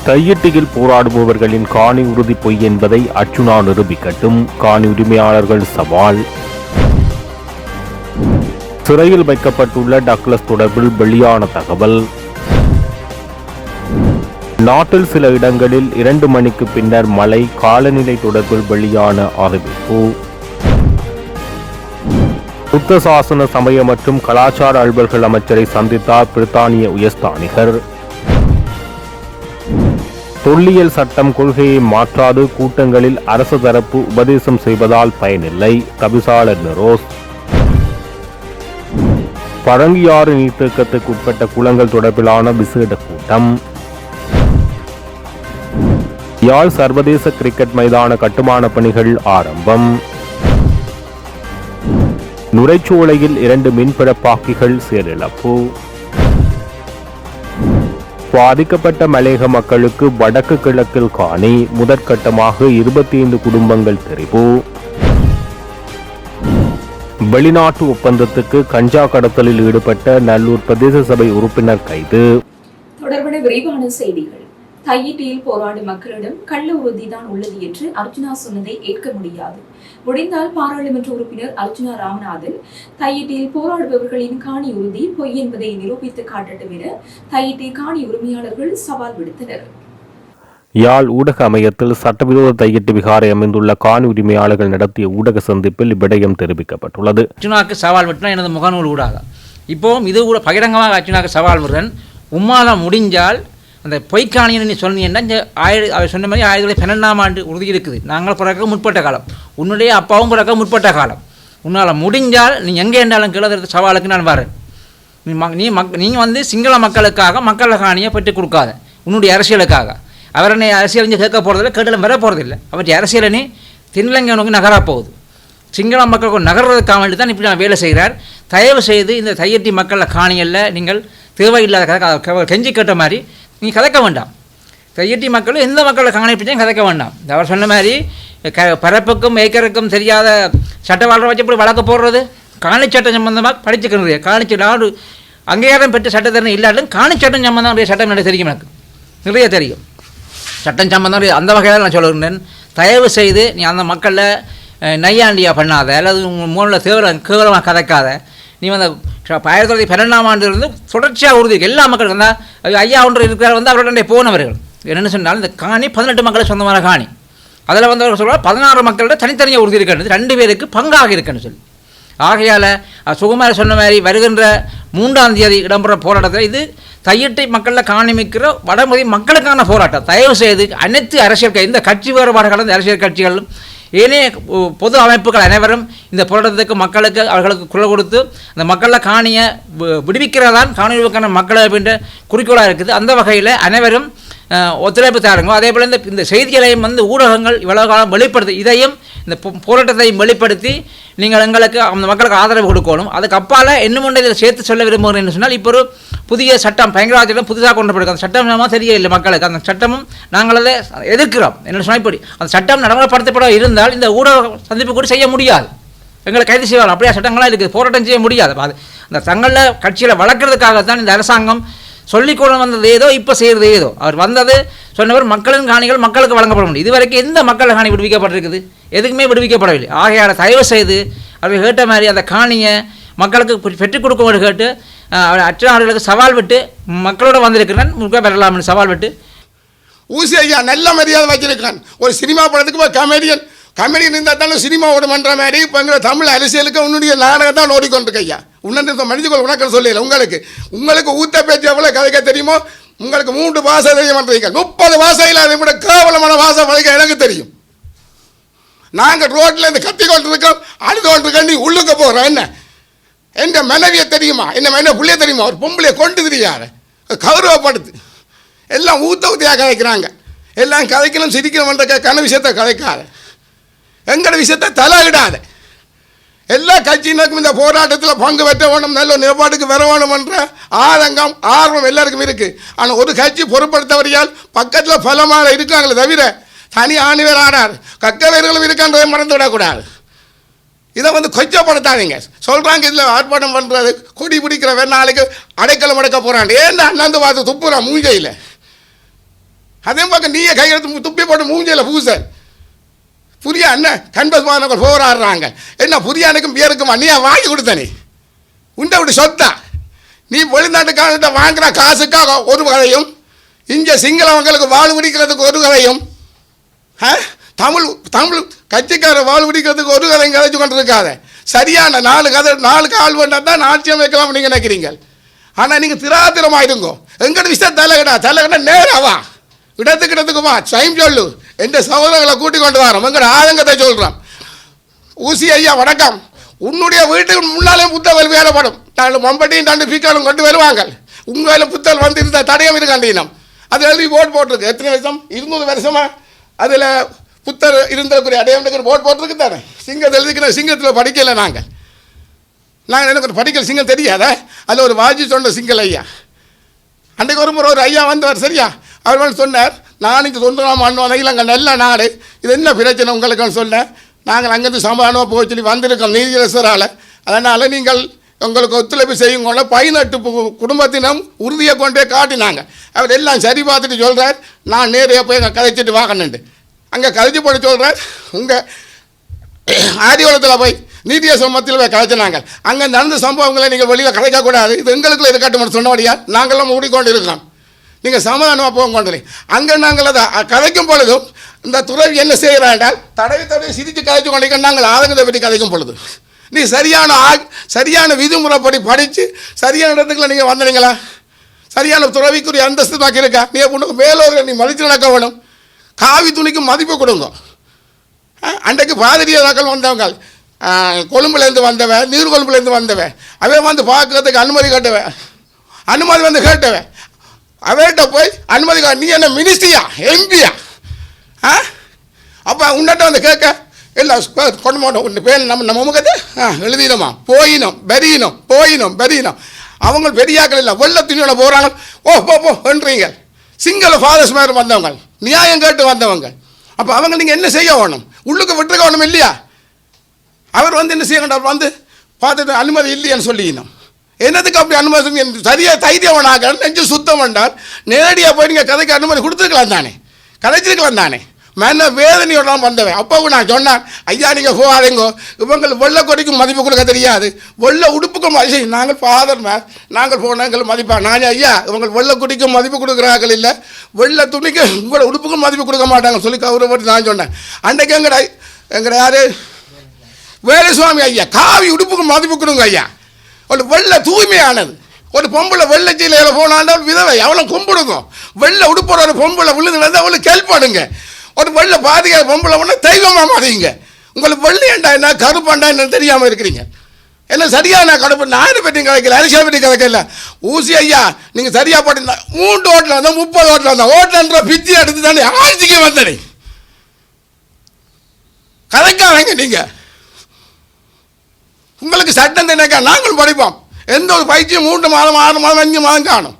தையிட்டியில் போராடுபவர்களின் காணி உறுதி பொய் என்பதை அர்ச்சுனா நிரூபிக்கட்டும், காணி உரிமையாளர்கள் சவால். சிறையில் வைக்கப்பட்டுள்ள டக்ளஸ் தொடர்பில் வெளியான தகவல். நாட்டில் சில இடங்களில் 2 மணிக்கு பின்னர் மழை, காலநிலை தொடர்பில் வெளியான அறிவிப்பு. புத்த சாசன சமய மற்றும் கலாச்சார அலுவல்கள் அமைச்சரை சந்தித்தார் பிரித்தானிய உயர்ஸ்தானிகர். தொல்லியல் சட்டம் கொள்கையை மாற்றாது கூட்டங்களில் அரசு தரப்பு உபதேசம் செய்வதால் பயனில்லை, தவிசாளர் நெரோஸ். பரங்கியாறு நீர்த்தேக்கத்துக்கு உட்பட்ட குளங்கள் தொடர்பிலான விசேட கூட்டம். யாழ் சர்வதேச கிரிக்கெட் மைதான கட்டுமான பணிகள் ஆரம்பம். நுரைச்சோலையில் 2 மின்பிறப்பாக்கிகள் செயலிழப்பு. பாதிக்கப்பட்ட மலையக மக்களுக்கு வடக்கு கிழக்கில் காணி, முதற்கட்டமாக 25 குடும்பங்கள் தெரிவு. வெளிநாட்டு ஒப்பந்தத்துக்கு கஞ்சா கடத்தலில் ஈடுபட்ட நல்லூர் பிரதேச சபை உறுப்பினர் கைது. தொடர்பான விரைவான செய்திகள். தையிட்டியில் போராடும் மக்களிடம் கள்ள உறுதிதான் உள்ளது என்று அர்ச்சுனா சொன்னதை ஏற்க முடியாது. முடிந்தால் பாராளுமன்ற உறுப்பினர் அர்ச்சுனா ராமநாதன் தையிட்டியில் போராடுபவர்களின் காணி உறுதி பொய் என்பதை நிரூபித்து காட்டட்டும் என தையிட்டி காணி உரிமையாளர்கள் சவால் விடுத்தனர். யாழ் ஊடக அமையத்தில் சட்டவிரோத தையிட்டு விகாரை அமைந்துள்ள காணி உரிமையாளர்கள் நடத்திய ஊடக சந்திப்பில் இவ்விடயம் தெரிவிக்கப்பட்டுள்ளது. அர்ச்சுனாக்கு சவால் விட்டா எனது முகநூல் ஊடாக இப்போவும் இது கூட பகிரங்கமாக அர்ச்சுனாக்கு சவால் விடுறேன். உம்மால முடிஞ்சால் அந்த பொய்க்காணின்னு நீ சொன்னீங்கன்னா இந்த அவர் சொன்ன மாதிரி 1912ஆம் ஆண்டு உறுதி இருக்குது. நாங்கள் பிறக்க முற்பட்ட காலம், உன்னுடைய அப்பாவும் பிறக்க முற்பட்ட காலம். உன்னால் முடிஞ்சால் நீ எங்கே என்றாலும் கிளறது சவாலுக்கு நான் வரேன். நீ வந்து சிங்கள மக்களுக்காக மக்கள் காணியை பெற்றுக் கொடுக்காத, உன்னுடைய அரசியலுக்காக. அவரை அரசியல் கேட்க போகிறதில்ல, கேட்டாலும் வர போகிறதில்லை. அவற்றை அரசியலை நீ தென்னிலங்கை நோக்கி நகரப்போகுது. சிங்கள மக்களுக்கு நகர்றதுக்காக வேண்டி தான் இப்படி நான் வேலை செய்கிறார். தயவு செய்து இந்த தையட்டி மக்களில் காணியல்ல நீங்கள் தேவையில்லாத கெஞ்சி கேட்ட மாதிரி நீ கதைக்க வேண்டாம். தையிட்டி மக்கள் எந்த மக்களை காணிப்பிச்சையும் கதைக்க வேண்டாம். அவர் சொன்ன மாதிரி பரப்புக்கும் ஏக்கருக்கும் தெரியாத சட்டவாளரை வச்சு இப்படி வழக்கு போடுறது. காணி சட்டம் சம்பந்தமாக படிச்சுக்கிறது. காணிச்சு நாடு அங்கீகாரம் பெற்ற சட்டத்திறனை இல்லாலும் காணி சட்டம் சம்பந்தம் சட்டம் எனக்கு தெரியும், எனக்கு நிறைய தெரியும். சட்டம் சம்பந்தம் அந்த வகையில் நான் சொல்லுகிறேன். தயவு செய்து நீ அந்த மக்களில் நையாண்டியா பண்ணாத, அல்லது உங்கள் மூலில் கேவலமாக கதைக்காத. நீ வந்து 1912ஆம் ஆண்டிலிருந்து தொடர்ச்சியாக உறுதி எல்லா மக்களுக்கும் தான் ஐயா ஒன்று இருக்கிறார் வந்து அவருடைய போனவர்கள் என்னென்னு சொன்னால் இந்த காணி 18 மக்களுக்கு சொந்தமான காணி. அதில் வந்து அவர் சொல்கிறார் 16 மக்களோட தனித்தனியாக உறுதி இருக்கிறது, 2 பேருக்கு பங்காக இருக்குன்னு சொல்லி. ஆகையால் சுகுமார் சொன்ன மாதிரி வருகின்ற 3ஆம் தேதி இடம்பெற போராட்டத்தில் இது தையிட்டை மக்களில் காணிமிக்கிற வடமொழி மக்களுக்கான போராட்டம். தயவு செய்து அனைத்து அரசியல் இந்த கட்சி வேறுபாடு கலந்த அரசியல் கட்சிகளும் ஏனைய பொது அமைப்புகள் அனைவரும் இந்த போராட்டத்துக்கு மக்களுக்கு அவர்களுக்கு குரல் கொடுத்து அந்த மக்களை காணியை விடுவிக்கிறதான் காணிக்கான மக்கள் அப்படின்ற குறிக்கோளாக இருக்குது. அந்த வகையில் அனைவரும் ஒத்துழைப்பு தாருங்க. அதே போல் இந்த செய்திகளையும் வந்து ஊடகங்கள் இவ்வளவு காலம் வெளிப்படுத்தி இதையும் இந்த போராட்டத்தையும் வெளிப்படுத்தி நீங்கள் எங்களுக்கு அந்த மக்களுக்கு ஆதரவு கொடுக்கணும். அதுக்கு அப்பால் இன்னும் ஒன்றை இதில் சேர்த்து சொல்ல விரும்புகிறேன் சொன்னால் இப்போ ஒரு புதிய சட்டம் பயங்கரவாதம் புதுசாக கொண்டு போயிருக்கோம். அந்த சட்டம் தெரியவில்லை மக்களுக்கு. அந்த சட்டமும் நாங்கள் அதை எதிர்க்கிறோம். என்ன சொன்னால் இப்படி அந்த சட்டம் நடைமுறைப்படுத்தப்பட இருந்தால் இந்த ஊடக சந்திப்பு கூட செய்ய முடியாது, எங்களை கைது செய்வாங்க. அப்படியே சட்டங்களாக இருக்குது, போராட்டம் செய்ய முடியாது. அது அந்த தங்களில் கட்சியில் வளர்க்குறதுக்காகத்தான் இந்த அரசாங்கம் சொல்லிக்கொண்டு வந்தது ஏதோ இப்போ செய்கிறது ஏதோ. அவர் வந்தது சொன்னவர் மக்களின் காணிகள் மக்களுக்கு வழங்கப்பட முடியும். இதுவரைக்கும் எந்த மக்கள் காணி விடுவிக்கப்பட்டிருக்குது? எதுக்குமே விடுவிக்கப்படவில்லை. ஆகையால் தயவு செய்து அவர் கேட்ட மாதிரி அந்த காணியை மக்களுக்கு பெற்றுக் கொடுக்க கேட்டு அர்ச்சுனார்களுக்கு சவால் விட்டு மக்களோட வந்திருக்கிறேன் முழுக்க பெறலாம்னு சவால் விட்டு. ஊசி ஐயா நல்ல மரியாதை வச்சிருக்கான். ஒரு சினிமா படத்துக்கு கமெடியன் இருந்தால் தானே சினிமா ஓடுமன்ற மாதிரி இப்போ எங்களை தமிழ் அரசியலுக்கு உன்னுடைய நாடகம் தான் ஓடிக்கொண்டிருக்கு ஐயா. உன்ன மனிதர்கள் உனக்கு சொல்லல. உங்களுக்கு ஊத்த பேச்சு எவ்வளோ கதைக்க தெரியுமோ. உங்களுக்கு 3 பாஷை தெரியும் பண்ணுறீங்க, 30 பாஷையில் அதை விட கேவலமான பாஷை வரைக்கும் எனக்கு தெரியும். நாங்கள் ரோட்டில் இருந்து கத்தி கொண்டு இருக்கோம், அழுது கொண்டு இருக்கோம். நீ உள்ளுக்க போகிறோம். என்ன எந்த மனைவியை தெரியுமா, என்ன பிள்ளைய தெரியுமா, ஒரு பொம்பளையை கொண்டு தெரியாது கௌரவப்படுத்து. எல்லாம் ஊத்தியாக கதைக்கிறாங்க. எல்லாம் கதைக்கணும் சிரிக்கணும்ன்ற கன விஷயத்தை கதைக்காத, எங்களோட விஷயத்தை தலையிடாத. எல்லா கட்சியினருக்கும் இந்த போராட்டத்தில் பங்கு பெற்ற வேணும், நல்ல நிலப்பாட்டுக்கு வர வேணும்ன்ற ஆதங்கம் ஆர்வம் எல்லாருக்கும் இருக்குது. ஆனால் ஒரு கட்சி பொருட்படுத்தவரையால் பக்கத்தில் பலமாக இருக்காங்களே தவிர தனி ஆணிவர் ஆனார் கக்கவேர்களும் இருக்கான்றதை மறந்து விடக்கூடாது. இதை வந்து கொச்சப்படுத்தாதீங்க. சொல்கிறாங்க இதில் ஆர்ப்பாட்டம் பண்ணுறது கொடி பிடிக்கிற நாளைக்கு அடைக்கலம் அடைக்க போகிறான். ஏன்னா அண்ணாந்து பார்த்து துப்புறான் மூஞ்சையில். அதே பக்கம் நீயே கையெழுத்து துப்பி போட்டு மூஞ்சியில் பூச புரிய அண்ணன் கன்பஸ் மாணவர்கள் போராடுறாங்க. என்ன புரியானுக்கும் பேருக்குமா நீ வாங்கி கொடுத்தனே உண்டை விட்டு சொத்தா நீ வெளிநாட்டுக்காரர்கிட்ட வாங்குற காசுக்காக ஒரு கதையும் இங்கே சிங்களவங்களுக்கு வாழ் பிடிக்கிறதுக்கு ஒரு கதையும் தமிழ் தமிழ் கட்சிக்கார வாழ் பிடிக்கிறதுக்கு ஒரு கதையும் கதைச்சு கொண்டு இருக்காத. சரியான 4 கால் வேண்டாம் தான் ஆட்சியம் வைக்கலாம் நீங்கள் நினைக்கிறீங்க. ஆனால் நீங்கள் திராத்திரமாயிருங்கோ. எங்கட விஷயம் தலைகடா நேராவா இடத்துக்கு வா சைம் சொல்லு எந்த சகோதரர்களை கூட்டிக் கொண்டு வரோம். எங்கட ஆதங்கத்தை சொல்கிறோம். ஊசி ஐயா வணக்கம். உன்னுடைய வீட்டுக்கு முன்னாலே புத்தகம் வேலைப்படும். நாங்கள் மம்பட்டியும் தாண்டி பீக்காலும் கொண்டு வருவாங்க. உங்கள் புத்தகம் வந்து இருந்த தடயம் இருக்காண்டினம் அது எழுதி போட்டிருக்கு. எத்தனை வருஷம் 200 வருஷமா அதில் புத்தர் இருந்தக்கூடிய அடையாளத்துக்கு போட்டிருக்கு தானே. சிங்கத்தை எழுதிக்கிற சிங்கத்தில் படிக்கலை நாங்கள் எனக்கு ஒரு படிக்கல சிங்கம் தெரியாதா. அதில் ஒரு வாஜி சொன்ன சிங்கல் ஐயா அன்றைக்கு ஒரு முறை ஒரு ஐயா வந்தவர் சரியா அவர் வந்து சொன்னார் நான் இங்கே 90ஆம் ஆண்டு வரையில் அங்கே நல்ல நாடு இது என்ன பிரச்சனை உங்களுக்குன்னு சொன்னேன். நாங்கள் அங்கேருந்து சமாதானமாக போய் சொல்லி வந்திருக்கோம் நீதியரசரால். அதனால் நீங்கள் உங்களுக்கு ஒத்துழைப்பு செய்யுங்க 18 குடும்பத்தினம் உறுதியை கொண்டே காட்டினாங்க. அவர் எல்லாம் சரி பார்த்துட்டு சொல்கிறார் நான் நேரையாக போய் அங்கே கதைச்சிட்டு வாங்கணுண்டு. அங்கே கதைச்சி போட்டு சொல்கிறார் உங்கள் ஆதிவளத்தில் போய் நீதியரசர் மத்தியில் போய் கதைச்சினாங்க. அங்கே நடந்த சம்பவங்களை நீங்கள் வெளியில் கதைக்கக்கூடாது இது எங்களுக்குள்ள இது கட்டுமட்டு சொன்னபடியா நாங்கள்லாம் மூடிக்கொண்டு இருக்கோம். நீங்கள் சமாதானமாக போக கொண்டு அங்கே நாங்கள் அதை கதைக்கும் பொழுதும் இந்த துறவி என்ன செய்கிறாண்டால் தடவை சிரித்து கதைச்சு கொண்டிருக்க நாங்கள் ஆதங்கத்தை பற்றி கதைக்கும் பொழுது நீ சரியான விதிமுறைப்படி படித்து சரியான இடத்துக்குள்ள நீங்கள் வந்தீங்களா? சரியான துறவிக்குரிய அந்தஸ்து தாக்கி இருக்கா? நீ பொண்ணுக்கு மேலோரை நீ மதித்து நடக்க வேணும். காவி துணிக்கு மதிப்பு கொடுங்க. அன்றைக்கு பாதிரியாக்கள் வந்தவங்க கொழும்புலேருந்து வந்தவன் நீர்கொழும்புலேருந்து வந்தவன் அவன் வந்து பார்க்கறதுக்கு அனுமதி கேட்டவன் அனுமதி வந்து கேட்டவன் அவர்கிட்ட போய் அனுமதி நீ என்ன மினிஸ்ட்ரியா எம்பியா அப்போ உன்னிட்ட வந்து கேட்க இல்லை கொண்டு போனோம் உன் பேர் நம்ம முகத்தை எழுதினோமா போயினோம் அவங்க பெரியாக்கள் இல்லை வெள்ள துணியோட போகிறாங்க போன்றீங்க சிங்கள ஃபாதர்ஸ் மாதிரி வந்தவங்க நியாயம் கேட்டு வந்தவங்க. அப்போ அவங்க நீங்கள் என்ன செய்ய வேணும் உள்ளுக்கு விட்டுருக்க வேணும் இல்லையா? அவர் வந்து என்ன செய்யணும் வந்து பார்த்துட்டு அனுமதி இல்லையான்னு சொல்லிக்கணும். என்னதுக்கு அப்படி அனுமதி சரியாக தைரியவனாக நெஞ்சு சுத்தம் வேண்டால் நேரடியாக போய் நீங்கள் கதைக்கு அனுமதி கொடுத்துருக்கலாம் தானே கதைச்சிருக்கலாம் தானே. மன வேதனையோட வந்தவன் அப்பவும் நான் சொன்னேன் ஐயா நீங்கள் போகாதீங்கோ இவங்களுக்கு வெள்ளை கொடிக்கும் மதிப்பு கொடுக்க தெரியாது வெள்ளை உடுப்புக்கும் நாங்கள் ஃபாதர் நாங்கள் போனால் எங்களுக்கு மதிப்பா நான் ஐயா இவங்க வெள்ளை கொடிக்கும் மதிப்பு கொடுக்குறார்கள் இல்லை வெள்ளை துணிக்கு உங்களை உடுப்புக்கும் மதிப்பு கொடுக்க மாட்டாங்க சொல்லி கௌரவப்பட்டு நான் சொன்னேன். அன்றைக்கு எங்கட யார் வேலுசுவாமி ஐயா காவி உடுப்புக்கும் மதிப்பு கொடுங்க ஐயா. ஒரு வெள்ளை தூய்மையானது ஒரு பொம்பளை வெள்ளச்சீலையில் போனாலும் விதவை அவளை கும்பிடுக்கும். வெள்ளை உடுப்புற ஒரு பொம்பளை விழுந்து அவளுக்கு கேள்விப்படுங்க. ஒரு வெள்ளை பாதிக்கிற பொம்பளை ஒன்று தெய்வமாக மாறீங்க. உங்களுக்கு வெள்ளையண்டா என்ன கருப்பாண்டா என்ன தெரியாமல் இருக்கிறீங்க. எல்லாம் சரியான கடுப்பு நான் பெட்டி கிடைக்கல அரிசியா பெட்டி கிடைக்கல. ஊசி ஐயா நீங்கள் சரியாக போட்டிருந்தா 3 ஓட்டில் வந்தால் 30 ஓட்டில் வந்தா ஓட்டன்ற பித்தி எடுத்து தானே ஆட்சிக்கு வந்தனே கதைக்காதீங்க. நீங்கள் உங்களுக்கு சட்டம் தினக்கா நாங்கள் படிப்போம். எந்த ஒரு பயிற்சியும் 3 மாதம் 6 மாதம் 5 மாதம் காணும்.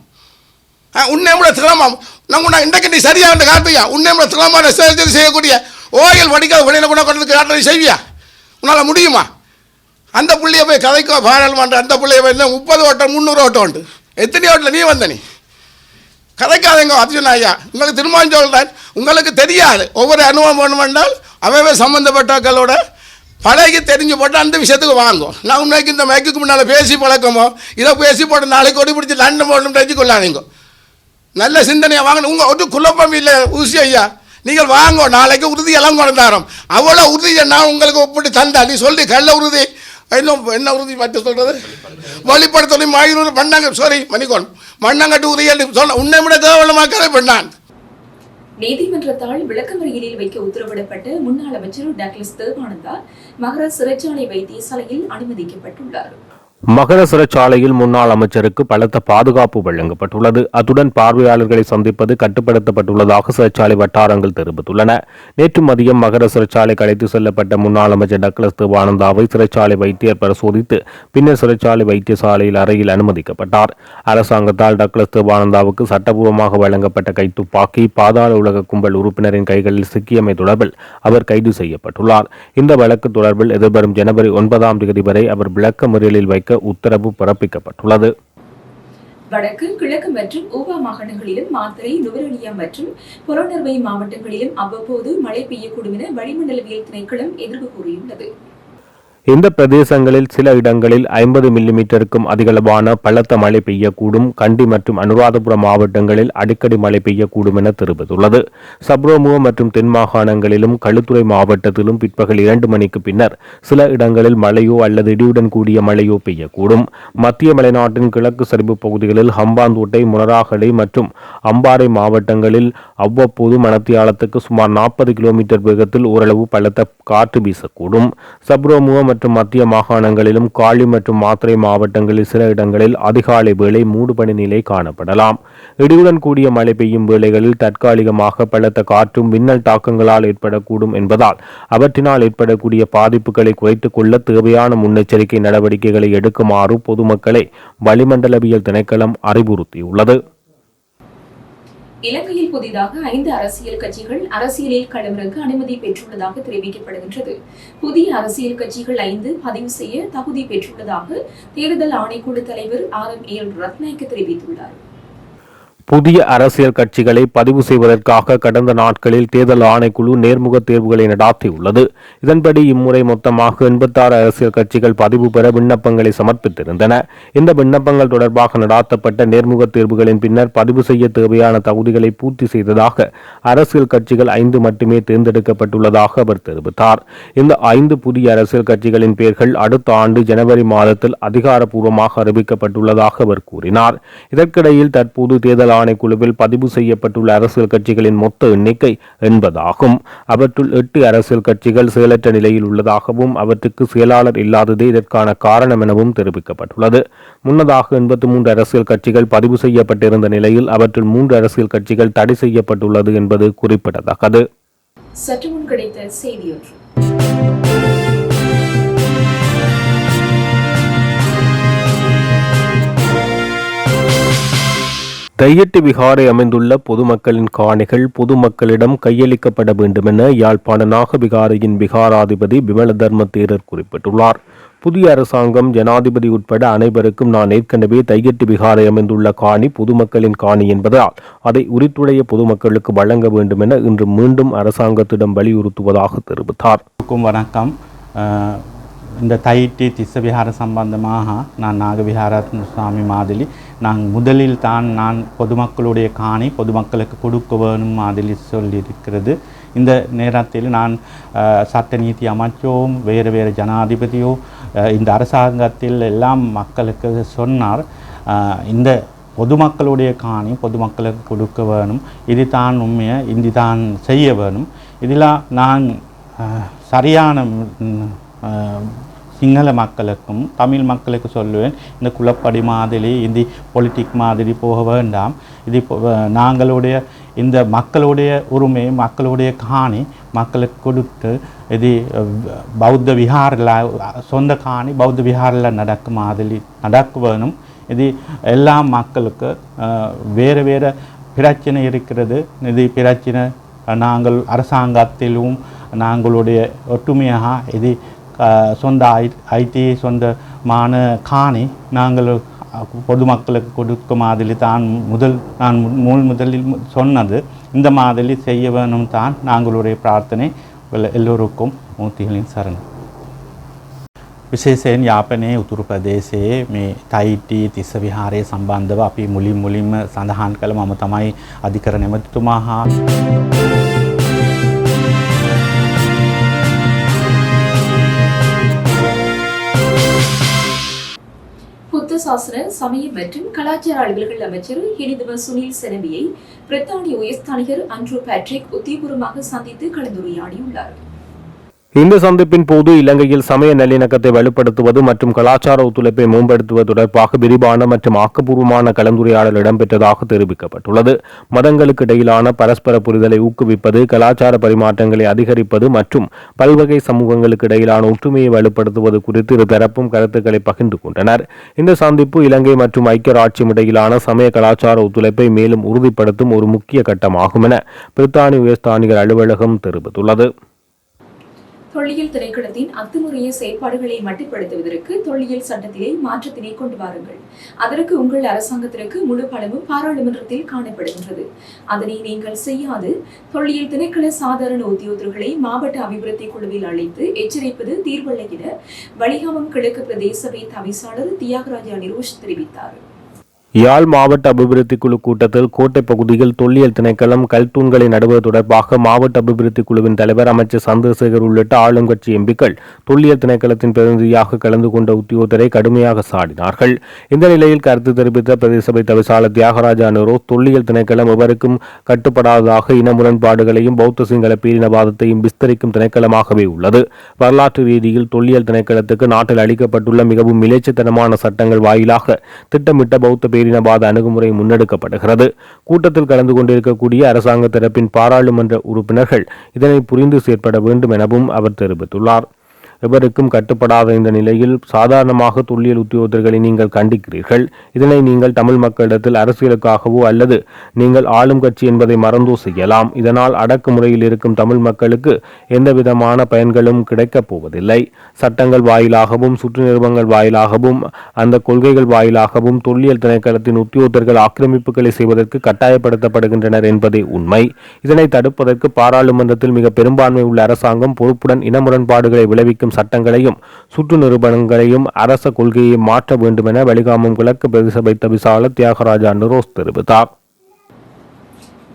உன்னை கூட திறமாம் நாங்கள் இன்றைக்கு நீ சரியாக காட்டுவியா? உன்னை கூட திறமான சர்ஜரி செய்யக்கூடிய ஓயல் படிக்காத வெளியில் கூட கொண்டு காட்டுறது செய்வியா? உன்னால் முடியுமா? அந்த பிள்ளைய போய் கதைக்கோ பாராளுமன்ற அந்த பிள்ளைய போய் 30 ஓட்டம் 300 ஓட்டம் உண்டு. எத்தனை ஓட்டில் நீ வந்த நீ கதைக்காதங்க. அர்ஜுன் ஐயா உங்களுக்கு திரும்ப சொல்கிறேன் உங்களுக்கு தெரியாது ஒவ்வொரு அனுபவம் வேணுமென்றால் அவை சம்மந்தப்பட்டவர்களோட பழகி தெரிஞ்சு போட்டு அந்த விஷயத்துக்கு வாங்கும். நான் உண்மைக்கு இந்த மைக்குக்கு முன்னால் பேசி பழக்கமோ இதை பேசி போட்டு நாளைக்கு ஒடி பிடிச்சி லண்டன் போடணும் தெரிஞ்சு கொள்ளாதீங்க. நல்ல சிந்தனையாக வாங்கணும். உங்கள் ஒரு குழப்பம் இல்லை ஊசி ஐயா நீங்கள் வாங்க நாளைக்கு உறுதியெல்லாம் கொண்டு தரோம். அவ்வளோ உறுதியை நான் உங்களுக்கு ஒப்பிட்டு தந்தா நீ சொல்லி கள்ள உறுதி என்ன உறுதி பற்றி சொல்கிறது வழிபடுத்தொழி மாயூர் பண்ணாங்க மண்ணாங்கட்டு உறுதி சொன்ன உன்னை விட தேவையில்லமாக கதை பண்ணான். நீதிமன்றத்தால் விளக்கமறியலில் வைக்க உத்தரவிடப்பட்ட முன்னாள் அமைச்சர் டக்ளஸ் தேவானந்தா மகர சிறைச்சாலை வைத்தியசாலையில் அனுமதிக்கப்பட்டுள்ளார். மகர சிறைச்சாலையில் முன்னாள் அமைச்சருக்கு பலத்த பாதுகாப்பு வழங்கப்பட்டுள்ளது. அத்துடன் பார்வையாளர்களை சந்திப்பது கட்டுப்படுத்தப்பட்டுள்ளதாக சிறைச்சாலை வட்டாரங்கள் தெரிவித்துள்ளன. நேற்று மதியம் மகர சிறைச்சாலைக்கு அழைத்து செல்லப்பட்ட முன்னாள் அமைச்சர் டக்ளஸ் தேவானந்தாவை சிறைச்சாலை வைத்தியர் பரிசோதித்து பின்னர் சிறைச்சாலை வைத்தியசாலையில் அறையில் அனுமதிக்கப்பட்டார். அரசாங்கத்தால் டக்ளஸ் தேவானந்தாவுக்கு சட்டப்பூர்வமாக வழங்கப்பட்ட கைத்துப்பாக்கி பாதாள உலக கும்பல் உறுப்பினரின் கைகளில் சிக்கியமை தொடர்பில் அவர் கைது செய்யப்பட்டுள்ளார். இந்த வழக்கு தொடர்பில் எதிர்வரும் ஜனவரி 9ஆம் தேதி வரை அவர் விளக்க முறையில் வைக்க உத்தரவு பிறப்பிக்கப்பட்டுள்ளது. வடக்கு, கிழக்கு மற்றும் ஊவா மாகாணங்களிலும் மாத்தறை, நுவரெலியா மற்றும் புறநறுவை மாவட்டங்களிலும் அவ்வப்போது மழை பெய்யக்கூடும் என வளிமண்டலவியல் திணைக்களம் எதிர்ப்பு கூறியுள்ளது. இந்த பிரதேசங்களில் சில இடங்களில் 50 மில்லிமீட்டருக்கும் அதிகளவான பலத்த மழை பெய்யக்கூடும். கண்டி மற்றும் அனுராதபுரம் மாவட்டங்களில் அடிக்கடி மழை பெய்யக்கூடும் என தெரிவித்துள்ளது. சப்ரோமுவ மற்றும் தென் மாகாணங்களிலும் களுத்துறை மாவட்டத்திலும் பிற்பகல் 2 மணிக்கு பின்னர் சில இடங்களில் மழையோ அல்லது இடியுடன் கூடிய மழையோ பெய்யக்கூடும். மத்திய மலைநாட்டின் கிழக்கு சரிவு பகுதிகளில் ஹம்பாந்தோட்டை, முனராகலை மற்றும் அம்பாறை மாவட்டங்களில் அவ்வப்போது மணத்தியாலத்துக்கு சுமார் 40 கிலோமீட்டர் வேகத்தில் ஓரளவு பலத்த காற்று வீசக்கூடும். சப்ரோமுவ மற்றும் மத்திய மாகாணங்களிலும் காலி மற்றும் மாத்தறை மாவட்டங்களில் சில இடங்களில் அதிகாலை வேளை மூடுபனி நிலை காணப்படலாம். இடியுடன் கூடிய மழை பெய்யும் வேளைகளில் தற்காலிகமாக பலத்த காற்றும் மின்னல் தாக்கங்களால் ஏற்படக்கூடும் என்பதால் அவற்றினால் ஏற்படக்கூடிய பாதிப்புகளை குறைத்துக் கொள்ள தேவையான முன்னெச்சரிக்கை நடவடிக்கைகளை எடுக்குமாறு பொதுமக்களை வளிமண்டலவியல் திணைக்களம் அறிவுறுத்தியுள்ளது. இலங்கையில் புதிதாக 5 அரசியல் கட்சிகள் அரசியலில் களமிறங்க அனுமதி பெற்றுள்ளதாக தெரிவிக்கப்படுகின்றது. புதிய அரசியல் கட்சிகள் 5 பதிவு செய்ய தகுதி பெற்றுள்ளதாக தேர்தல் ஆணைக்குழு தலைவர் RM.L. ரத்நாயக்க தெரிவித்துள்ளார். புதிய அரசியல் கட்சிகளை பதிவு செய்வதற்காக கடந்த நாட்களில் தேர்தல் ஆணைக்குழு நேர்முக தேர்வுகளை நடாத்தியுள்ளது. இதன்படி இம்முறை மொத்தமாக 86 அரசியல் கட்சிகள் பதிவு பெற விண்ணப்பங்களை சமர்ப்பித்திருந்தன. இந்த விண்ணப்பங்கள் தொடர்பாக நடாத்தப்பட்ட நேர்முக தேர்வுகளின் பின்னர் பதிவு செய்ய தேவையான தகுதிகளை பூர்த்தி செய்ததாக அரசியல் கட்சிகள் 5 மட்டுமே தேர்ந்தெடுக்கப்பட்டுள்ளதாக அவர் தெரிவித்தார். இந்த 5 புதிய அரசியல் கட்சிகளின் பெயர்கள் அடுத்த ஆண்டு ஜனவரி மாதத்தில் அதிகாரப்பூர்வமாக அறிவிக்கப்பட்டுள்ளதாக அவர் கூறினார். இதற்கிடையில் தற்போது தேர்தல் ஆணைக்குழுவில் பதிவு செய்யப்பட்டுள்ள அரசியல் கட்சிகளின் மொத்த எண்ணிக்கை 80 ஆகும். அவற்றுள் 8 அரசியல் கட்சிகள் செயலற்ற நிலையில் உள்ளதாகவும் அவற்றுக்கு செயலாளர் இல்லாததே இதற்கான காரணம் எனவும் தெரிவிக்கப்பட்டுள்ளது. முன்னதாக 83 அரசியல் கட்சிகள் பதிவு செய்யப்பட்டிருந்த நிலையில் அவற்றில் 3 அரசியல் கட்சிகள் தடை செய்யப்பட்டுள்ளது என்பது குறிப்பிடத்தக்கது. சற்று முன் கிடைத்த செய்தியொன்று. தையிட்டி விகாரை அமைந்துள்ள பொதுமக்களின் காணிகள் பொதுமக்களிடம் கையளிக்கப்பட வேண்டுமென யாழ்ப்பாண நாக விகாரையின் விகாராதிபதி விமல தர்ம தேரர் குறிப்பிட்டுள்ளார். புதிய அரசாங்கம் ஜனாதிபதி உட்பட அனைவருக்கும் நான் ஏற்கனவே தையிட்டி விகாரை அமைந்துள்ள காணி பொதுமக்களின் காணி என்பதால் அதை உரித்துடைய பொதுமக்களுக்கு வழங்க வேண்டும் என இன்று மீண்டும் அரசாங்கத்திடம் வலியுறுத்துவதாக தெரிவித்தார். வணக்கம். இந்த தையிட்டி திஸ்ஸவிஹார சம்பந்தமாக நான் நாகவிஹார சுவாமி மாதிரி முதலில் நான் பொதுமக்களுடைய காணி பொதுமக்களுக்கு கொடுக்க வேணும் மாதிரி சொல்லியிருக்கிறது. இந்த நேரத்தில் நான் சட்ட நீதி அமைச்சோம் வேறு ஜனாதிபதியோ இந்த அரசாங்கத்தில் எல்லாம் மக்களுக்கு சொன்னார், இந்த பொதுமக்களுடைய காணி பொதுமக்களுக்கு கொடுக்க வேணும், இது தான் உண்மையை இது தான் செய்ய வேணும். இதில் நான் சரியான சிங்கள மக்களுக்கும் தமிழ் மக்களுக்கு சொல்லுவேன், இந்த குலப்படி மாதிரி இந்த பொலிட்டிக் மாதிரி போக வேண்டாம். இது நாங்களுடைய இந்த மக்களுடைய உரிமை மக்களுடைய காணி மக்களுக்கு கொடுத்து இது பௌத்த விஹாரில் சொந்த காணி பௌத்த விஹாரில் நடக்கும் மாதிரி நடக்க வேணும். இது எல்லா மக்களுக்கு வேறு பிரச்சனை இருக்கிறது. இது பிரச்சனை நாங்கள் அரசாங்கத்திலும் நாங்களுடைய ஒற்றுமையாக இது சொந்த ஐடி சொந்தமான காணி நாங்கள் பொதுமக்களுக்கு கொடுக்க மாதிரி தான் நான் முதலில் சொன்னது. இந்த மாதிரி செய்ய வேணும் தான் நாங்களுடைய பிரார்த்தனை. எல்லோருக்கும் மூர்த்திகளின் சரணம். විශේෂයෙන් යාපනයේ උතුරු ප්‍රදේශයේ මේ තයිටි තිස්ස විහාරයේ සම්බන්ධව අපි මුලින්ම සඳහන් කළ මම තමයි අධිකරණ ඇමතිතුමා හා புத்த சாசன சமய மற்றும் கலாச்சார அலுவல்கள் அமைச்சர் ஹினிதுவ சுனில் செனவியை பிரித்தானிய உயர்ஸ்தானிகர் அண்ட்ரூ பேட்ரிக் உத்தியபூர்வமாக சந்தித்து கலந்துரையாடியுள்ளார். இந்த சந்திப்பின் போது இலங்கையில் சமய நல்லிணக்கத்தை வலுப்படுத்துவது மற்றும் கலாச்சார ஒத்துழைப்பை மேம்படுத்துவது தொடர்பாக விரிவான மற்றும் ஆக்கப்பூர்வமான கலந்துரையாடல் இடம்பெற்றதாக தெரிவிக்கப்பட்டுள்ளது. மதங்களுக்கு இடையிலான பரஸ்பர புரிதலை ஊக்குவிப்பது, கலாச்சார பரிமாற்றங்களை அதிகரிப்பது மற்றும் பல்வகை சமூகங்களுக்கு இடையிலான ஒற்றுமையை வலுப்படுத்துவது குறித்து இரு தரப்பும் கருத்துக்களை பகிர்ந்து கொண்டனர். இந்த சந்திப்பு இலங்கை மற்றும் ஐக்கிய ராச்சியம் இடையிலான சமய கலாச்சார ஒத்துழைப்பை மேலும் உறுதிப்படுத்தும் ஒரு முக்கிய கட்டமாகும் என பிரித்தானிய உயர்ஸ்தானிகர் அலுவலகம் தெரிவித்துள்ளது. தொல்லியல் திணைக்களத்தின் அத்துமுறைய செயற்பாடுகளை மட்டுப்படுத்துவதற்கு தொல்லியல் சட்டத்திலே மாற்றத்தினை கொண்டு வாருங்கள். அதற்கு உங்கள் அரசாங்கத்திற்கு முழு பலமும் பாராளுமன்றத்தில் காணப்படுகின்றது. அதனை நீங்கள் செய்யாது தொல்லியல் திணைக்கள சாதாரண உத்தியோகர்களை மாவட்ட அபிவிருத்தி குழுவில் அழைத்து எச்சரிப்பது தீர்வல்ல என வலிகாமம் கிழக்கு பிரதேச சபை தவிசாளர் தியாகராஜா நிரோஷ் தெரிவித்தார். யாழ் மாவட்ட அபிவிருத்தி குழு கூட்டத்தில் கோட்டை பகுதியில் தொல்லியல் திணைக்களம் கல்தூண்களை நடுவது தொடர்பாக மாவட்ட அபிவிருத்தி குழுவின் தலைவர் அமைச்சர் சந்திரசேகர் உள்ளிட்ட ஆளும் கட்சி எம்பிக்கள் தொல்லியல் திணைக்களத்தின் பிரதிநிதியாக கலந்து கொண்ட உத்தியோகத்தரை கடுமையாக சாடினார்கள். இந்த நிலையில் கருத்து தெரிவித்த பிரதேச சபை தவிசாளர் தியாகராஜா நிரோஷ் தொல்லியல் திணைக்களம் எவருக்கும் கட்டுப்படாததாக இன முரண்பாடுகளையும் பௌத்த சிங்கள பேரினவாதத்தையும் விஸ்தரிக்கும் திணைக்களமாகவே உள்ளது. வரலாற்று ரீதியில் தொல்லியல் திணைக்களத்துக்கு நாட்டில் அளிக்கப்பட்டுள்ள மிகவும் மிலேச்சத்தனமான சட்டங்கள் வாயிலாக திட்டமிட்ட பௌத்த பேரினவாத அணுகுமுறை முன்னெடுக்கப்படுகிறது. கூட்டத்தில் கலந்து கொண்டிருக்கக்கூடிய அரசாங்க தரப்பின் பாராளுமன்ற உறுப்பினர்கள் இதனை புரிந்து செயற்பட வேண்டும் எனவும் அவர் தெரிவித்துள்ளார். எவருக்கும் கட்டுப்படாத இந்த நிலையில் சாதாரணமாக தொல்லியல் உத்தியோகர்களை நீங்கள் கண்டிக்கிறீர்கள். இதனை நீங்கள் தமிழ் மக்களிடத்தில் அரசியலுக்காகவோ அல்லது நீங்கள் ஆளும் கட்சி என்பதை மறந்தோ செய்யலாம். இதனால் அடக்குமுறையில் இருக்கும் தமிழ் மக்களுக்கு எந்தவிதமான பயன்களும் கிடைக்கப் போவதில்லை. சட்டங்கள் வாயிலாகவும் சுற்று நிறுவனங்கள் வாயிலாகவும் அந்த கொள்கைகள் வாயிலாகவும் தொல்லியல் திணைக்களத்தின் உத்தியோகர்கள் ஆக்கிரமிப்புகளை செய்வதற்கு கட்டாயப்படுத்தப்படுகின்றனர் என்பதே உண்மை. இதனை தடுப்பதற்கு பாராளுமன்றத்தில் மிக பெரும்பான்மை உள்ள அரசாங்கம் பொறுப்புடன் இன முரண்பாடுகளை விளைவிக்கும் சட்டங்களையும் சுற்று நிறுவனங்களையும் அரச கொள்கையை மாற்ற வேண்டும் என வலிகாமம் கிழக்கு பிரதேச சபை தவிசாளர் தியாகராஜா நிரோஷ் தெரிவித்தார்.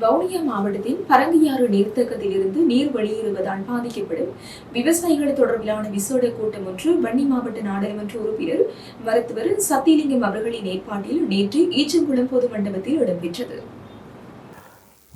வவுனியா மாவட்டத்தின் பரங்கியாறு நீர்த்தேக்கத்திலிருந்து நீர் வெளியேறுவதால் பாதிக்கப்படும் விவசாயிகள் தொடர்பிலான விசேட கூட்டம் ஒன்று வன்னி மாவட்ட நாடாளுமன்ற உறுப்பினர் மருத்துவர் சத்தியலிங்கம் அவர்களின் ஏற்பாட்டில் நேற்று ஈச்சங்குளம் பொது மண்டபத்தில் இடம்பெற்றது.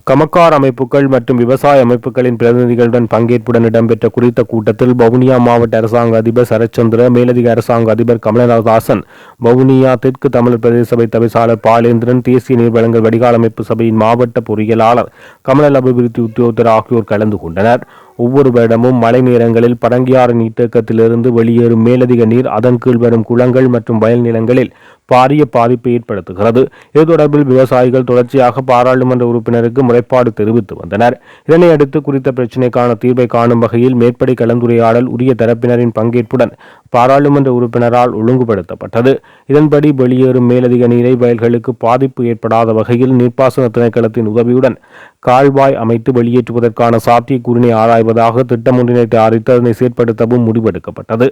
கமக்கார் அமைப்புகள் மற்றும் விவசாய அமைப்புகளின் பிரதிநிதிகளுடன் பங்கேற்புடன் இடம்பெற்ற குறித்த கூட்டத்தில் வவுனியா மாவட்ட அரசாங்க அதிபர் சரச்சந்திர, மேலதிக அரசாங்க அதிபர் கமலநாதாசன், வவுனியா தெற்கு தமிழர் பிரதேச சபை தவிசாளர் பாலேந்திரன், தேசிய நீர்வளங்கள் வடிகால் அமைப்பு சபையின் மாவட்ட பொறியியலாளர் கமநல அபிவிருத்தி உத்தியோகத்தர் ஆகியோர் கலந்து கொண்டனர். ஒவ்வொரு வருடமும் மழை நேரங்களில் பரங்கியாறு நீர்த்தேக்கத்திலிருந்து வெளியேறும் மேலதிக நீர் அதன் கீழ் வரும் குளங்கள் மற்றும் வயல் நிலங்களில் பாரிய பாதிப்பை ஏற்படுத்துகிறது. இது தொடர்பில் விவசாயிகள் தொடர்ச்சியாக பாராளுமன்ற உறுப்பினருக்கு முறைப்பாடு தெரிவித்து வந்தனர். இதனையடுத்து குறித்த பிரச்சினைக்கான தீர்வை காணும் வகையில் மேற்படி கலந்துரையாடல் உரிய தரப்பினரின் பங்கேற்புடன் பாராளுமன்ற உறுப்பினரால் ஒழுங்குபடுத்தப்பட்டது. இதன்படி வெளியேறும் மேலதிக நீரை வயல்களுக்கு பாதிப்பு ஏற்படாத வகையில் நீர்ப்பாசன திணைக்களத்தின் உதவியுடன் கால்வாய் அமைத்து வெளியேற்றுவதற்கான சாத்தியக்கூறினை ஆராய்வதாக திட்டம் ஒன்றினை தயாரித்து அதனை செயற்படுத்தவும் முடிவெடுக்கப்பட்டது.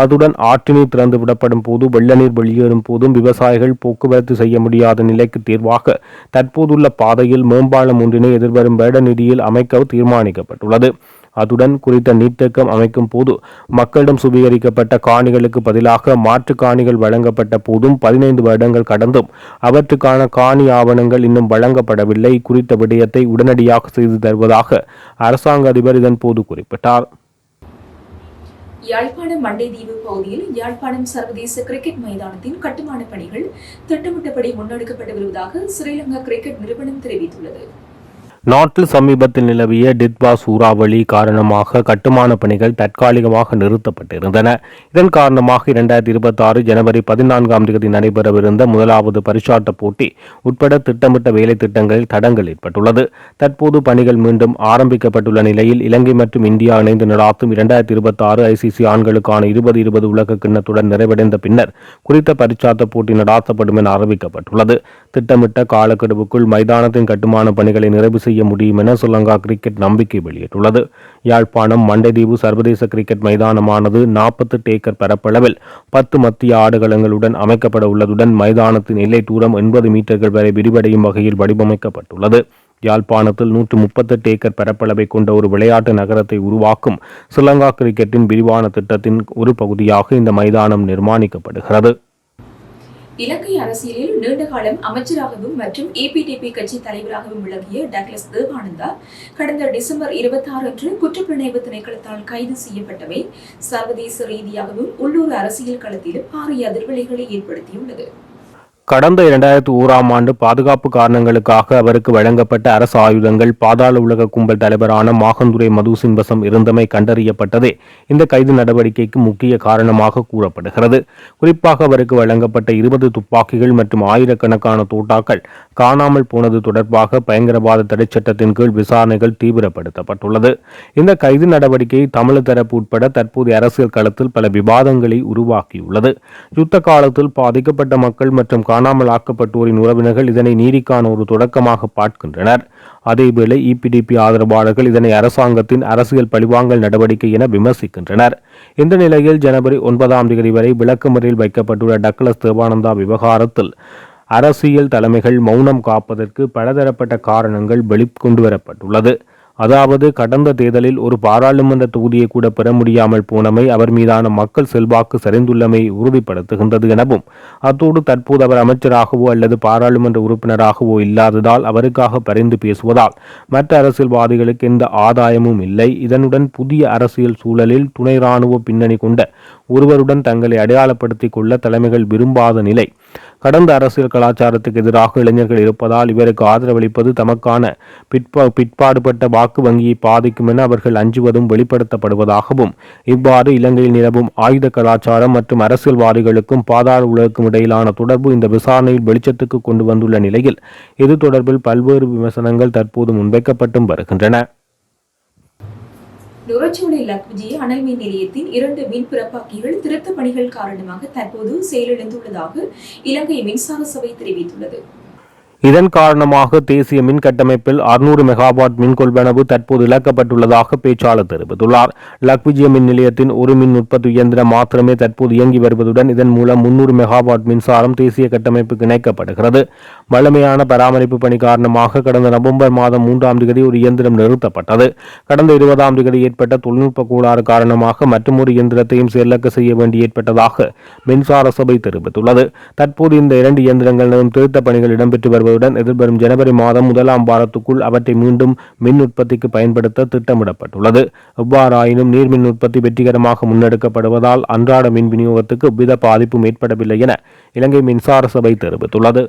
அதுடன் ஆற்று நீர் திறந்து விடப்படும் போது வெள்ள நீர் வெளியேறும் போதும் விவசாயிகள் போக்குவரத்து செய்ய முடியாத நிலைக்கு தீர்வாக தற்போதுள்ள பாதையில் மேம்பாலம் ஒன்றினை எதிர்வரும் வருட நிதியில் அமைக்க தீர்மானிக்கப்பட்டுள்ளது. அதுடன் குறித்த நீர்த்தேக்கம் அமைக்கும் போது மக்களிடம் சுவீகரிக்கப்பட்ட காணிகளுக்கு பதிலாக மாற்று காணிகள் வழங்கப்பட்ட போதும் 15 வருடங்கள் கடந்தும் அவற்றுக்கான காணி ஆவணங்கள் இன்னும் வழங்கப்படவில்லை. குறித்த விடயத்தை உடனடியாக செய்து தருவதாக அரசாங்க அதிபர் இதன் போது குறிப்பிட்டார். யாழ்ப்பாணம் மண்டைதீவு பகுதியில் யாழ்ப்பாணம் சர்வதேச கிரிக்கெட் மைதானத்தின் கட்டுமான பணிகள் திட்டமிட்டபடி முன்னெடுக்கப்பட்டு வருவதாக ஸ்ரீலங்கா கிரிக்கெட் நிறுவனம் தெரிவித்துள்ளது. நாட்டில் சமீபத்தில் நிலவிய டிட்வா சூறாவளி காரணமாக கட்டுமான பணிகள் தற்காலிகமாக நிறுத்தப்பட்டிருந்தன. இதன் காரணமாக 2026 ஜனவரி 14 நடைபெறவிருந்த முதலாவது பரிசாட்ட போட்டி உட்பட திட்டமிட்ட வேலை திட்டங்களில் தடங்கள் ஏற்பட்டுள்ளது. தற்போது பணிகள் மீண்டும் ஆரம்பிக்கப்பட்டுள்ள நிலையில் இலங்கை மற்றும் இந்தியா இணைந்து நடாத்தும் 2026 ICC ஆண்களுக்கான 2020 உலக கிண்ணத்துடன் நிறைவடைந்த பின்னர் குறித்த பரிசாட்ட போட்டி நடாத்தப்படும் என அறிவிக்கப்பட்டுள்ளது. திட்டமிட்ட காலக்கெடுவுக்குள் மைதானத்தின் கட்டுமான பணிகளை நிறைவு செய்ய முடியும் என ஸ்ரீலங்கா கிரிக்கெட் நம்பிக்கை வெளியிட்டுள்ளது. யாழ்ப்பாணம் மண்டைதீவு சர்வதேச கிரிக்கெட் மைதானமானது 48 ஏக்கர் பரப்பளவில் 10 மத்திய ஆடுகளங்களுடன் அமைக்கப்பட உள்ளதுடன் மைதானத்தின் எல்லை தூரம் 80 மீட்டர்கள் வரை விரிவடையும் வகையில் வடிவமைக்கப்பட்டுள்ளது. யாழ்ப்பாணத்தில் 138 ஏக்கர் பரப்பளவை கொண்ட ஒரு விளையாட்டு நகரத்தை உருவாக்கும் ஸ்ரீலங்கா கிரிக்கெட்டின் விரிவான திட்டத்தின் ஒரு பகுதியாக இந்த மைதானம் நிர்மாணிக்கப்படுகிறது. இலங்கை அரசியலில் நீண்ட காலம் அமைச்சராகவும் மற்றும் APTP கட்சி தலைவராகவும் விளங்கிய டக்ளஸ் தேவானந்தா கடந்த டிசம்பர் 26 அன்று குற்றப்புலனாய்வு திணைக்களத்தால் கைது செய்யப்பட்டவை சர்வதேச ரீதியாகவும் உள்ளூர் அரசியல் களத்திலும் பாரிய அதிர்வலைகளை ஏற்படுத்தியுள்ளது. கடந்த 2001ஆம் ஆண்டு பாதுகாப்பு காரணங்களுக்காக அவருக்கு வழங்கப்பட்ட அரசு ஆயுதங்கள் பாதாள உலக கும்பல் தலைவரான மாகந்துரை மதுசின் வசம் இருந்தமை கண்டறியப்பட்டதே இந்த கைது நடவடிக்கைக்கு முக்கிய காரணமாக கூறப்படுகிறது. குறிப்பாக அவருக்கு வழங்கப்பட்ட 20 துப்பாக்கிகள் மற்றும் ஆயிரக்கணக்கான தோட்டாக்கள் காணாமல் போனது தொடர்பாக பயங்கரவாத தடை சட்டத்தின் கீழ் விசாரணைகள் தீவிரப்படுத்தப்பட்டுள்ளது. இந்த கைது நடவடிக்கை தமிழ் தரப்பு உட்பட தற்போதைய அரசியல் களத்தில் பல விவாதங்களை உருவாக்கியுள்ளது. யுத்த காலத்தில் பாதிக்கப்பட்ட மக்கள் மற்றும் காணாமல் ஆக்கப்பட்டோரின் உறவினர்கள் இதனை நீதிக்கான ஒரு தொடக்கமாக பார்க்கின்றனர். அதேவேளை இபிடிபி ஆதரவாளர்கள் இதனை அரசாங்கத்தின் அரசியல் பழிவாங்கல் நடவடிக்கை என விமர்சிக்கின்றனர். இந்த நிலையில் ஜனவரி 9ஆம் தேதி வரை விளக்கமறியலில் வைக்கப்பட்டுள்ள டக்ளஸ் தேவானந்தா விவகாரத்தில் அரசியல் தலைமைகள் மௌனம் காப்பதற்கு பலதரப்பட்ட காரணங்கள் வெளிக்கொண்டுவரப்பட்டுள்ளது. அதாவது கடந்த தேர்தலில் ஒரு பாராளுமன்ற தொகுதியை கூட பெற முடியாமல் போனமை அவர் மீதான மக்கள் செல்வாக்கு சரிந்துள்ளமை உறுதிப்படுத்துகின்றது எனவும், அத்தோடு தற்போது அவர் அமைச்சராகவோ அல்லது பாராளுமன்ற உறுப்பினராகவோ இல்லாததால் அவருக்காக பரிந்து பேசுவதால் மற்ற அரசியல்வாதிகளுக்கு எந்த ஆதாயமும் இல்லை. இதனுடன் புதிய அரசியல் சூழலில் துணை இராணுவ பின்னணி கொண்ட ஒருவருடன் தங்களை அடையாளப்படுத்திக் கொள்ள தலைமைகள் விரும்பாத நிலை. கடந்த அரசியல் கலாச்சாரத்துக்கு எதிராக இளைஞர்கள் இருப்பதால் இவருக்கு ஆதரவளிப்பது தமக்கான பிற்பாடுபட்ட வாக்கு வங்கியை பாதிக்கும் என அவர்கள் அஞ்சுவதும் வெளிப்படுத்தப்படுவதாகவும், இவ்வாறு இலங்கையில் நிலவும் ஆயுத கலாச்சாரம் மற்றும் அரசியல்வாதிகளுக்கும் பாதாள உலகுக்கும் இடையிலான தொடர்பு இந்த விசாரணையில் வெளிச்சத்துக்கு கொண்டு வந்துள்ள நிலையில் இது தொடர்பில் பல்வேறு விமர்சனங்கள் தற்போது முன்வைக்கப்பட்டும் வருகின்றன. நுரச்சோலை லக்விஜி அனல் மின் நிலையத்தின் 2 மின் பிறப்பாக்கிகள் திருத்த பணிகள் காரணமாக தற்போது செயலிழந்துள்ளதாக இலங்கை மின்சார சபை தெரிவித்துள்ளது. இதன் காரணமாக தேசிய மின் கட்டமைப்பில் 600 மெகாவாட் மின் கொள்வனவு தற்போது இழக்கப்பட்டுள்ளதாக பேச்சாளர் தெரிவித்துள்ளார். லக்விஜிய மின் நிலையத்தின் ஒரு மின் உற்பத்தி இயந்திரம் மாத்திரமே தற்போது இயங்கி வருவதுடன் இதன் மூலம் 300 மெகாவாட் மின்சாரம் தேசிய கட்டமைப்புக்கு இணைக்கப்படுகிறது. வழமையான பராமரிப்பு பணி காரணமாக கடந்த நவம்பர் மாதம் 3ஆம் தேதி ஒரு இயந்திரம் நிறுத்தப்பட்டது. கடந்த 20ஆம் தேதி ஏற்பட்ட தொழில்நுட்ப கோளாறு காரணமாக மற்றொரு இயந்திரத்தையும் செயலக்க செய்ய வேண்டி ஏற்பட்டதாக மின்சார சபை தெரிவித்துள்ளது. தற்போது இந்த 2 இயந்திரங்களிலும் திருத்த பணிகள் இடம்பெற்று வருவதுடன் எதிர்வரும் ஜனவரி மாதம் 1ஆம் வாரத்துக்குள் அவற்றை மீண்டும் மின் உற்பத்திக்கு பயன்படுத்த திட்டமிடப்பட்டுள்ளது. எவ்வாறாயினும் நீர் மின் உற்பத்தி வெற்றிகரமாக முன்னெடுக்கப்படுவதால் அன்றாட மின் விநியோகத்துக்கு எவ்வித பாதிப்பும் ஏற்படவில்லை என இலங்கை மின்சார சபை தெரிவித்துள்ளது.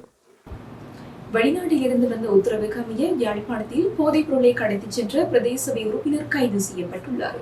வெளிநாட்டில் இருந்து வந்த உத்தரவுக்கு அமைய யாழ்ப்பாணத்தில் போதைப் பொருளை கடத்திச் சென்ற பிரதேச சபை உறுப்பினர் கைது செய்யப்பட்டுள்ளார்.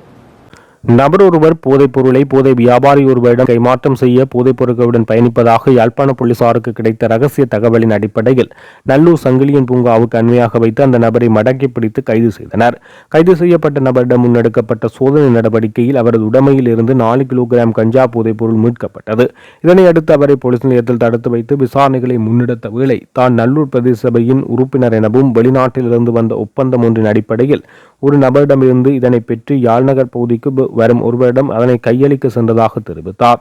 நபர் ஒருவர் போதைப் பொருளை போதை வியாபாரி ஒருவரிடம் கைமாற்றம் செய்ய போதைப் பொருட்களுடன் பயணிப்பதாக யாழ்ப்பாண போலீசாருக்கு கிடைத்த ரகசிய தகவலின் அடிப்படையில் நல்லூர் சங்கிலியன் பூங்காவுக்கு அண்மையாக வைத்து அந்த நபரை மடக்கி பிடித்து கைது செய்தனர். கைது செய்யப்பட்ட நபரிடம் முன்னெடுக்கப்பட்ட சோதனை நடவடிக்கையில் அவரது உடைமையில் இருந்து 4 கிலோகிராம் கஞ்சா போதைப் பொருள் மீட்கப்பட்டது. இதனையடுத்து அவரை போலீஸ் நிலையத்தில் தடுத்து வைத்து விசாரணைகளை முன்னெடுத்த வேளை தான் நல்லூர் பிரதேச சபையின் உறுப்பினர் எனவும் வெளிநாட்டிலிருந்து வந்த ஒப்பந்தம் ஒன்றின் அடிப்படையில் ஒரு நபரிடமிருந்து இதனை பெற்று யாழ்நகர் பகுதிக்கு வரும் ஒருவரிடம் அதனை கையளிக்க சென்றதாக தெரிவித்தார்.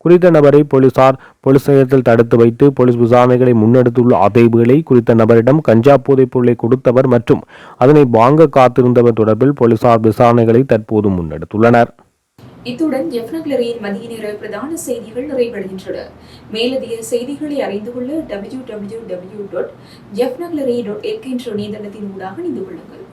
குறித்த நபரை போலீசார் போலீஸ் நிலையத்தில் தடுத்து வைத்து போலீஸ் விசாரணைகளை முன்னெடுத்துள்ள அதேவேளை குறித்த நபரிடம் கஞ்சா போதைப் பொருளை கொடுத்தவர் மற்றும் அதனை வாங்க காத்திருந்தவர் தொடர்பில் போலீசார் விசாரணைகளை தற்போது முன்னெடுத்துள்ளனர். இத்துடன் ஜெஃப்னக்லரியின் மதிய நேர பிரதான செய்திகள் நிறைவடைகின்றன. மேலதிக செய்திகளை அறிந்து கொள்ள www.jeffnaglary.lk என்ற இணையதளத்தின் ஊடாக இணைந்து கொள்ளுங்கள்.